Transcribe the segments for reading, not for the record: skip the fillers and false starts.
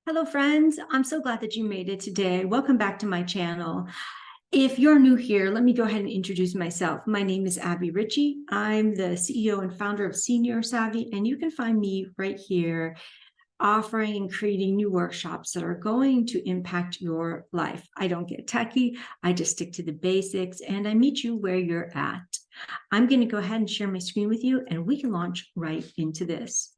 Hello, friends. I'm so glad that you made it today. Welcome back to my channel. If you're new here, let me go ahead and introduce myself. My name is Abby Ritchie. I'm the CEO and founder of Senior Savvy, and you can find me right here offering and creating new workshops that are going to impact your life. I don't get techie. I just stick to the basics, and I meet you where you're at. I'm going to go ahead and share my screen with you, and we can launch right into this.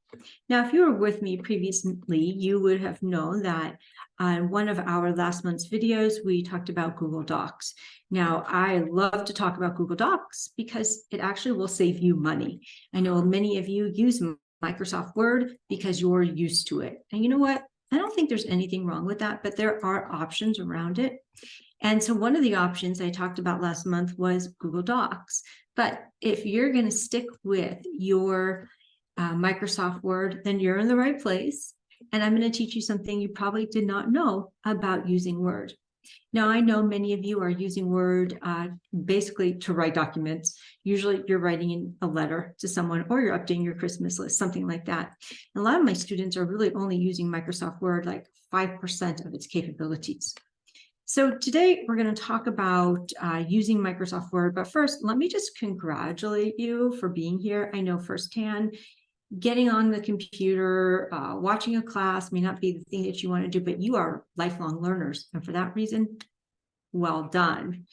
Now, if you were with me previously, you would have known that on one of our last month's videos, we talked about Google Docs. Now, I love to talk about Google Docs because it actually will save you money. I know many of you use Microsoft Word because you're used to it. And you know what? I don't think there's anything wrong with that, but there are options around it. And so one of the options I talked about last month was Google Docs. But if you're going to stick with your Microsoft Word, then you're in the right place. And I'm going to teach you something you probably did not know about using Word. Now, I know many of you are using Word basically to write documents. Usually you're writing in a letter to someone or you're updating your Christmas list, something like that. And a lot of my students are really only using Microsoft Word like 5% of its capabilities. So today we're going to talk about using Microsoft Word, but first, let me just congratulate you for being here. I know firsthand, getting on the computer, watching a class may not be the thing that you want to do, but you are lifelong learners. And for that reason, well done.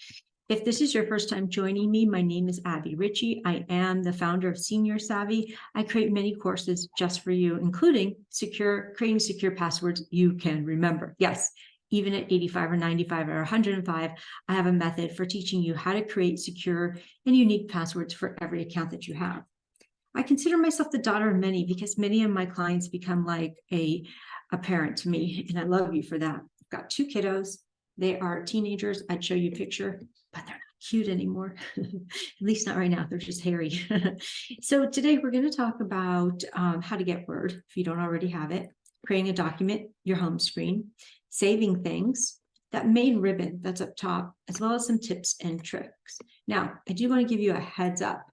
If this is your first time joining me, my name is Abby Ritchie. I am the founder of Senior Savvy. I create many courses just for you, including creating secure passwords you can remember. Yes, even at 85 or 95 or 105, I have a method for teaching you how to create secure and unique passwords for every account that you have. I consider myself the daughter of many because many of my clients become like a parent to me, and I love you for that. I've got 2 kiddos. They are teenagers. I'd show you a picture, but they're not cute anymore. At least not right now. They're just hairy. So today we're going to talk about how to get Word if you don't already have it, creating a document, your home screen, saving things, that main ribbon that's up top, as well as some tips and tricks. Now, I do want to give you a heads up.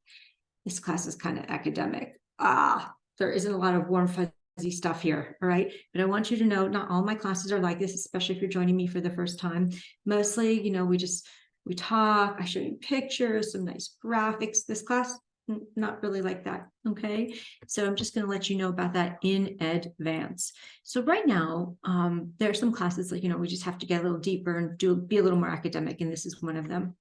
This class is kind of academic. There isn't a lot of warm, fuzzy stuff here, all right? But I want you to know not all my classes are like this, especially if you're joining me for the first time. Mostly, we talk, I show you pictures, some nice graphics. This class, not really like that, okay? So I'm just going to let you know about that in advance. So right now, there are some classes like, we just have to get a little deeper and be a little more academic, and this is one of them.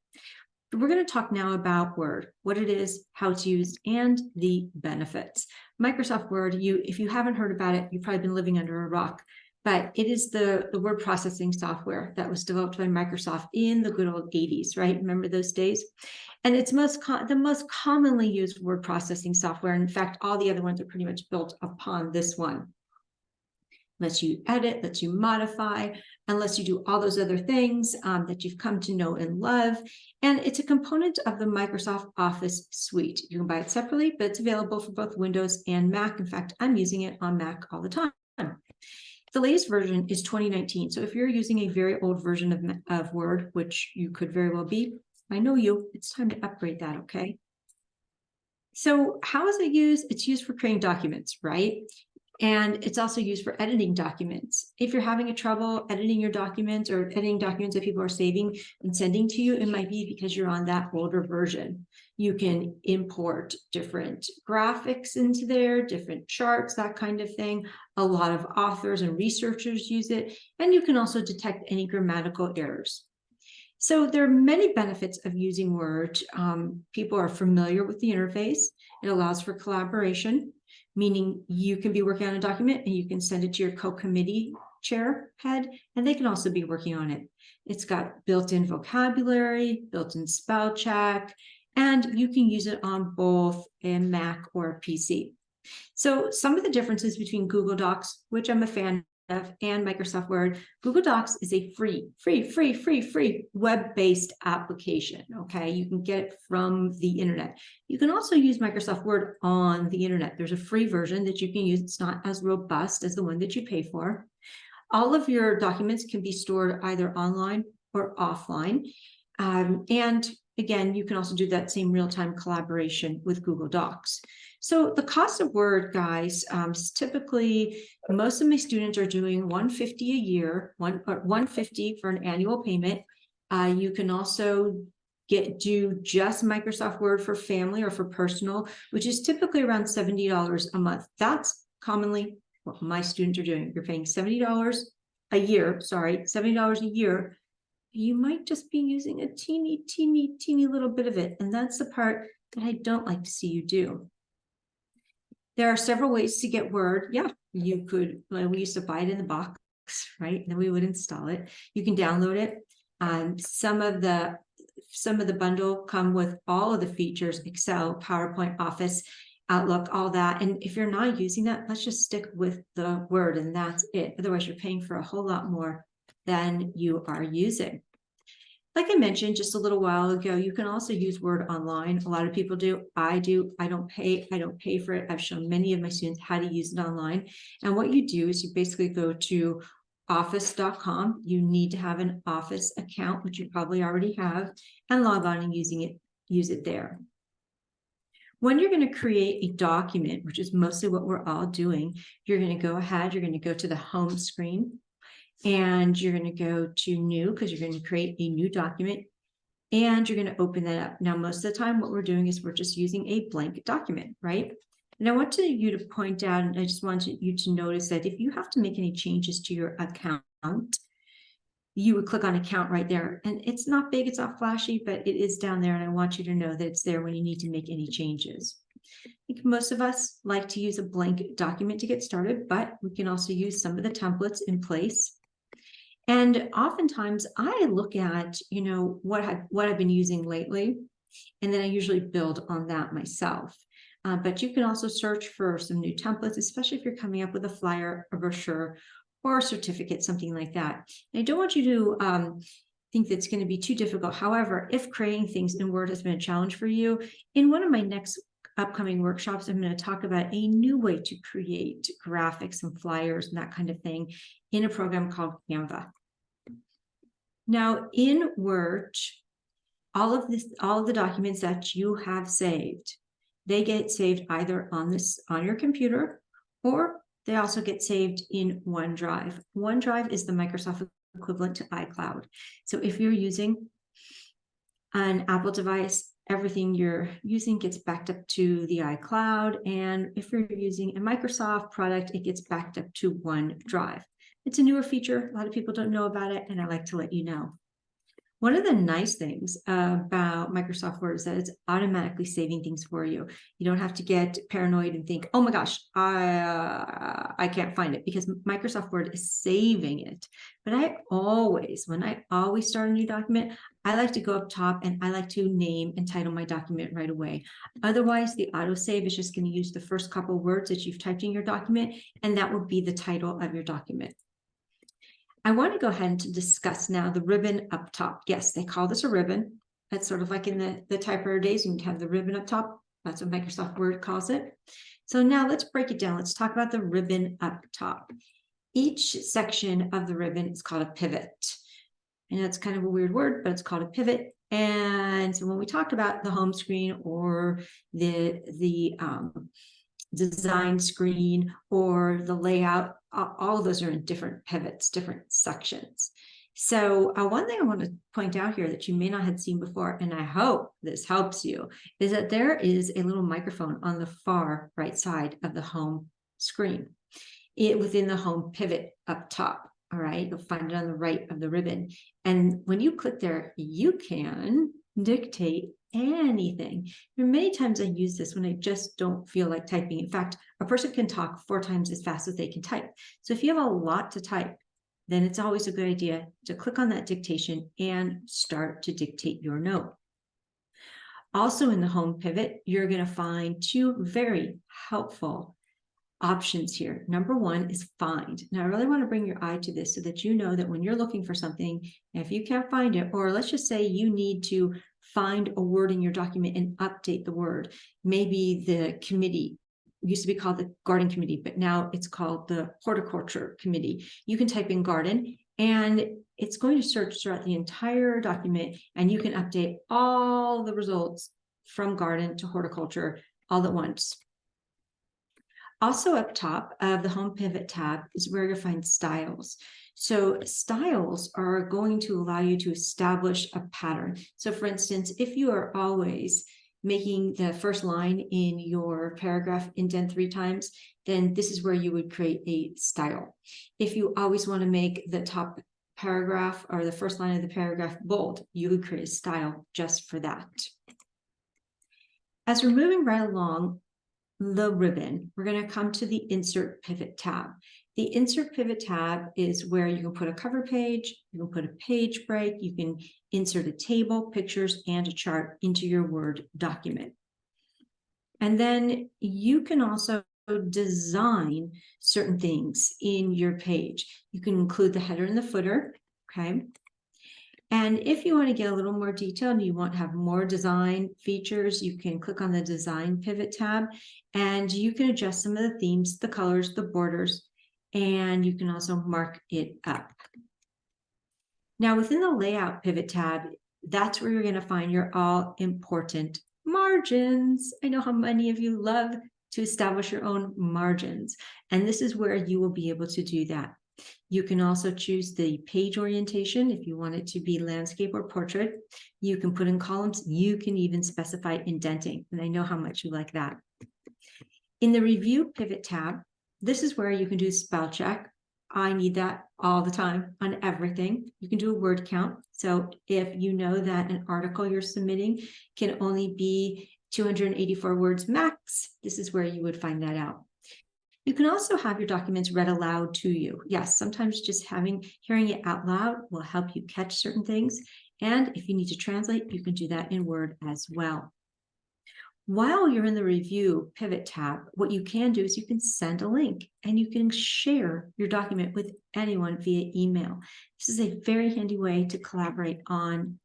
We're going to talk now about Word, what it is, how it's used, and the benefits. Microsoft Word, if you haven't heard about it, you've probably been living under a rock, but it is the word processing software that was developed by Microsoft in the good old 80s, right? Remember those days? And it's the most commonly used word processing software. In fact, all the other ones are pretty much built upon this one. Lets you edit, lets you modify, and lets you do all those other things that you've come to know and love. And it's a component of the Microsoft Office suite. You can buy it separately, but it's available for both Windows and Mac. In fact, I'm using it on Mac all the time. The latest version is 2019. So if you're using a very old version of Word, which you could very well be, I know you, it's time to upgrade that, okay? So how is it used? It's used for creating documents, right? And it's also used for editing documents. If you're having trouble editing your documents or editing documents that people are saving and sending to you, it might be because you're on that older version. You can import different graphics into there, different charts, that kind of thing. A lot of authors and researchers use it, and you can also detect any grammatical errors. So there are many benefits of using Word. People are familiar with the interface. It allows for collaboration, meaning you can be working on a document and you can send it to your co-committee chair head, and they can also be working on it. It's got built-in vocabulary, built-in spell check, and you can use it on both a Mac or a PC. So some of the differences between Google Docs, which I'm a fan of, and Microsoft Word. Google Docs is a free web-based application, okay? You can get it from the internet. You can also use Microsoft Word on the internet. There's a free version that you can use. It's not as robust as the one that you pay for. All of your documents can be stored either online or offline. And again, you can also do that same real-time collaboration with Google Docs. So the cost of Word, guys, is typically most of my students are doing $150 a year, $150 for an annual payment. You can also do just Microsoft Word for family or for personal, which is typically around $70 a month. That's commonly what my students are doing. You're paying $70 a year, $70 a year. You might just be using a teeny little bit of it. And that's the part that I don't like to see you do. There are several ways to get Word. Yeah, you could, we used to buy it in the box, right? And then we would install it. You can download it. Some of the bundle come with all of the features, Excel, PowerPoint, Office, Outlook, all that. And if you're not using that, let's just stick with the Word and that's it. Otherwise, you're paying for a whole lot more than you are using. Like I mentioned just a little while ago, you can also use Word online. A lot of people do. I do. I don't pay for it. I've shown many of my students how to use it online. And what you do is you basically go to office.com. You need to have an Office account, which you probably already have, and log on and use it there. When you're going to create a document, which is mostly what we're all doing, you're going to go ahead, you're going to go to the home screen, and you're going to go to new because you're going to create a new document, and you're going to open that up. Now, most of the time, what we're doing is we're just using a blank document, right? And I want you to point out, and I just want you to notice that if you have to make any changes to your account, you would click on account right there. And it's not big, it's not flashy, but it is down there. And I want you to know that it's there when you need to make any changes. I think most of us like to use a blank document to get started, but we can also use some of the templates in place. And oftentimes I look at, what I've been using lately, and then I usually build on that myself. But you can also search for some new templates, especially if you're coming up with a flyer, a brochure, or a certificate, something like that. And I don't want you to think that's going to be too difficult. However, if creating things in Word has been a challenge for you, in one of my next upcoming workshops, I'm going to talk about a new way to create graphics and flyers and that kind of thing in a program called Canva. Now, in Word, all of the documents that you have saved, they get saved either on your computer, or they also get saved in OneDrive. OneDrive is the Microsoft equivalent to iCloud. So if you're using an Apple device, everything you're using gets backed up to the iCloud. And if you're using a Microsoft product, it gets backed up to OneDrive. It's a newer feature. A lot of people don't know about it, and I like to let you know. One of the nice things about Microsoft Word is that it's automatically saving things for you. You don't have to get paranoid and think, oh my gosh, I can't find it, because Microsoft Word is saving it. But when I always start a new document, I like to go up top and I like to name and title my document right away. Otherwise, the autosave is just going to use the first couple of words that you've typed in your document, and that will be the title of your document. I want to go ahead and discuss now the ribbon up top. Yes, they call this a ribbon. That's sort of like in the typewriter days, you have the ribbon up top. That's what Microsoft Word calls it. So now let's break it down. Let's talk about the ribbon up top. Each section of the ribbon is called a pivot. And that's kind of a weird word, but it's called a pivot. And so when we talk about the home screen or the design screen or the layout, all of those are in different pivots, different sections. So one thing I want to point out here that you may not have seen before, and I hope this helps you, is that there is a little microphone on the far right side of the home screen, within the home pivot up top. All right, you'll find it on the right of the ribbon. And when you click there, you can dictate anything. And many times I use this when I just don't feel like typing. In fact, a person can talk 4 times as fast as they can type. So if you have a lot to type, then it's always a good idea to click on that dictation and start to dictate your note. Also in the home pivot, you're going to find 2 very helpful options here. Number 1 is find. Now I really want to bring your eye to this so that you know that when you're looking for something, if you can't find it, or let's just say you need to find a word in your document and update the word, maybe the committee used to be called the Garden Committee, but now it's called the Horticulture Committee. You can type in garden and it's going to search throughout the entire document, and you can update all the results from garden to horticulture all at once. Also up top of the Home Pivot tab is where you'll find styles. So styles are going to allow you to establish a pattern. So for instance, if you are always making the first line in your paragraph indent 3 times, then this is where you would create a style. If you always want to make the top paragraph or the first line of the paragraph bold, you would create a style just for that. As we're moving right along the ribbon, we're going to come to the Insert Pivot tab. The Insert Pivot tab is where you can put a cover page, you can put a page break, you can insert a table, pictures, and a chart into your Word document. And then you can also design certain things in your page. You can include the header and the footer, okay? And if you want to get a little more detailed and you want to have more design features, you can click on the Design Pivot tab, and you can adjust some of the themes, the colors, the borders, and you can also mark it up. Now, within the Layout Pivot tab, that's where you're going to find your all-important margins. I know how many of you love to establish your own margins, and this is where you will be able to do that. You can also choose the page orientation if you want it to be landscape or portrait. You can put in columns. You can even specify indenting, and I know how much you like that. In the Review Pivot tab, this is where you can do spell check. I need that all the time on everything. You can do a word count. So if you know that an article you're submitting can only be 284 words max, this is where you would find that out. You can also have your documents read aloud to you. Yes, sometimes just hearing it out loud will help you catch certain things. And if you need to translate, you can do that in Word as well. While you're in the Review Pivot tab, what you can do is you can send a link and you can share your document with anyone via email. This is a very handy way to collaborate on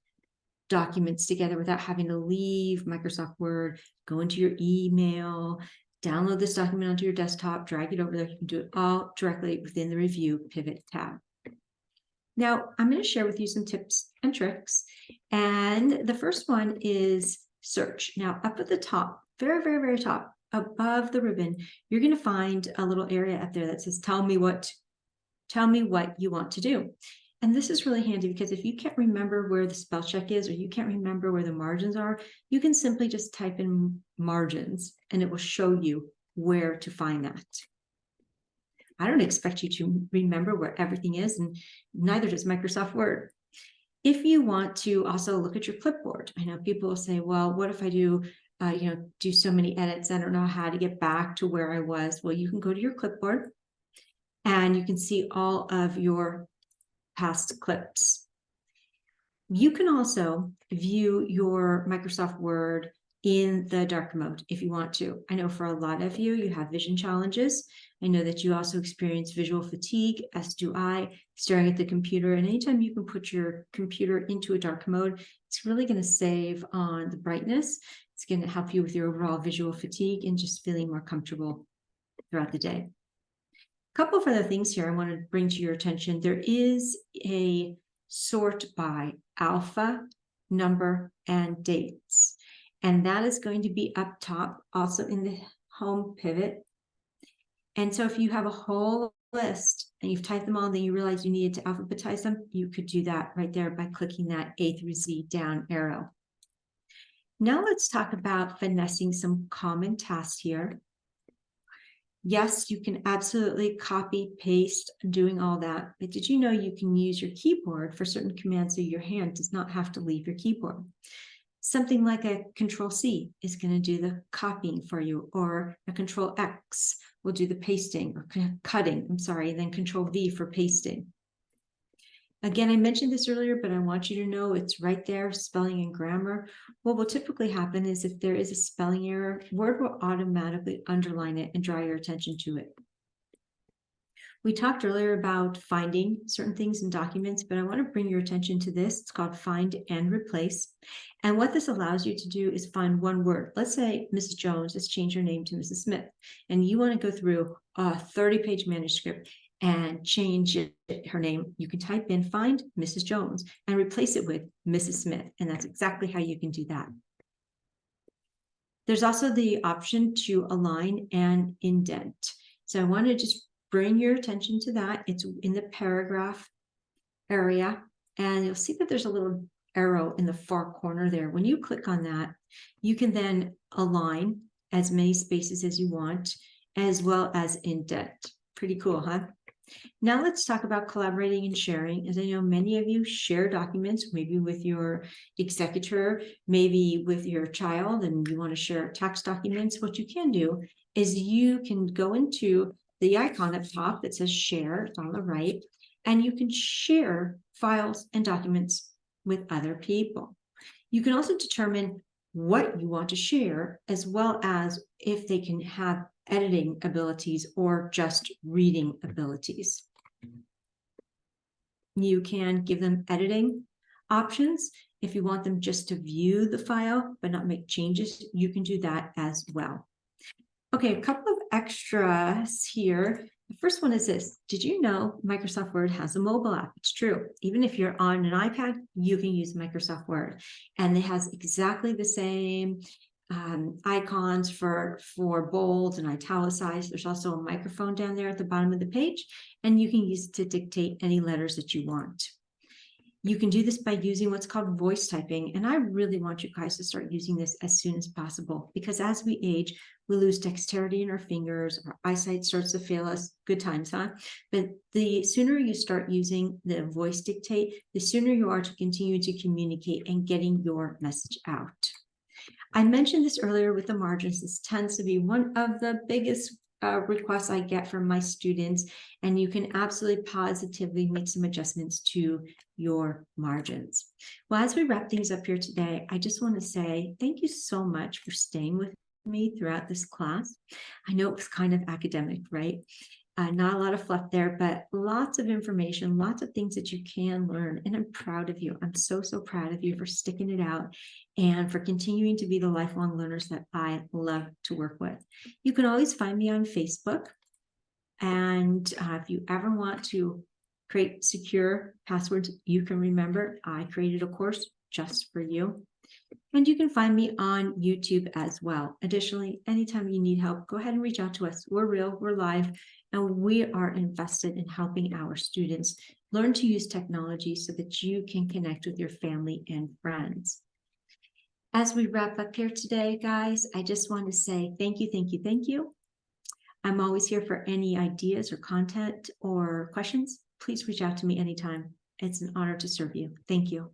documents together without having to leave Microsoft Word, go into your email, download this document onto your desktop, drag it over there. You can do it all directly within the Review Pivot tab. Now, I'm going to share with you some tips and tricks. And the first one is search. Now, up at the top, very, very, very top, above the ribbon, you're going to find a little area up there that says, tell me what you want to do. And this is really handy because if you can't remember where the spell check is, or you can't remember where the margins are, you can simply just type in margins and it will show you where to find that. I don't expect you to remember where everything is, and neither does Microsoft Word. If you want to also look at your clipboard, I know people will say, well, what if I do so many edits, I don't know how to get back to where I was. Well, you can go to your clipboard and you can see all of your past clips. You can also view your Microsoft Word in the dark mode if you want to. I know for a lot of you, you have vision challenges. I know that you also experience visual fatigue, as do I, staring at the computer. And anytime you can put your computer into a dark mode, it's really going to save on the brightness. It's going to help you with your overall visual fatigue and just feeling more comfortable throughout the day. A couple of other things here I want to bring to your attention. There is a sort by alpha, number, and dates. And that is going to be up top, also in the Home Pivot. And so if you have a whole list and you've typed them all and then you realize you needed to alphabetize them, you could do that right there by clicking that A through Z down arrow. Now let's talk about finessing some common tasks here. Yes, you can absolutely copy, paste, doing all that. But did you know you can use your keyboard for certain commands so your hand does not have to leave your keyboard? Something like a Control-C is going to do the copying for you, or a Control-X will do the pasting or cutting, and then Control-V for pasting. Again, I mentioned this earlier, but I want you to know it's right there, spelling and grammar. What will typically happen is if there is a spelling error, Word will automatically underline it and draw your attention to it. We talked earlier about finding certain things in documents, but I want to bring your attention to this. It's called Find and Replace. And what this allows you to do is find one word. Let's say Mrs. Jones has changed her name to Mrs. Smith, and you want to go through a 30-page manuscript and change her name. You can type in Find Mrs. Jones and replace it with Mrs. Smith, and that's exactly how you can do that. There's also the option to align and indent. So I want to just bring your attention to that. It's in the paragraph area, and you'll see that there's a little arrow in the far corner there. When you click on that, you can then align as many spaces as you want, as well as indent. Pretty cool, huh? Now let's talk about collaborating and sharing. As I know, many of you share documents, maybe with your executor, maybe with your child, and you want to share tax documents. What you can do is you can go into the icon up top that says share, it's on the right, and you can share files and documents with other people. You can also determine what you want to share, as well as if they can have editing abilities or just reading abilities. You can give them editing options. If you want them just to view the file but not make changes, you can do that as well. Okay, a couple of extras here. The first one is this. Did you know Microsoft Word has a mobile app? It's true. Even if you're on an iPad, you can use Microsoft Word. And it has exactly the same icons for bold and italicized. There's also a microphone down there at the bottom of the page, and you can use it to dictate any letters that you want. You can do this by using what's called voice typing, and I really want you guys to start using this as soon as possible, because as we age, we lose dexterity in our fingers, our eyesight starts to fail us. Good times, huh? But the sooner you start using the voice dictate, the sooner you are to continue to communicate and getting your message out. I mentioned this earlier with the margins. This tends to be one of the biggest requests I get from my students, and you can absolutely positively make some adjustments to your margins. Well, as we wrap things up here today, I just want to say thank you so much for staying with me throughout this class. I know it was kind of academic, right? Not a lot of fluff there, but lots of information, lots of things that you can learn. And I'm proud of you. I'm so, so proud of you for sticking it out and for continuing to be the lifelong learners that I love to work with. You can always find me on Facebook. And if you ever want to create secure passwords you can remember, I created a course just for you. And you can find me on YouTube as well. Additionally, anytime you need help, go ahead and reach out to us. We're real, we're live, and we are invested in helping our students learn to use technology so that you can connect with your family and friends. As we wrap up here today, guys, I just want to say thank you, thank you, thank you. I'm always here for any ideas or content or questions. Please reach out to me anytime. It's an honor to serve you. Thank you.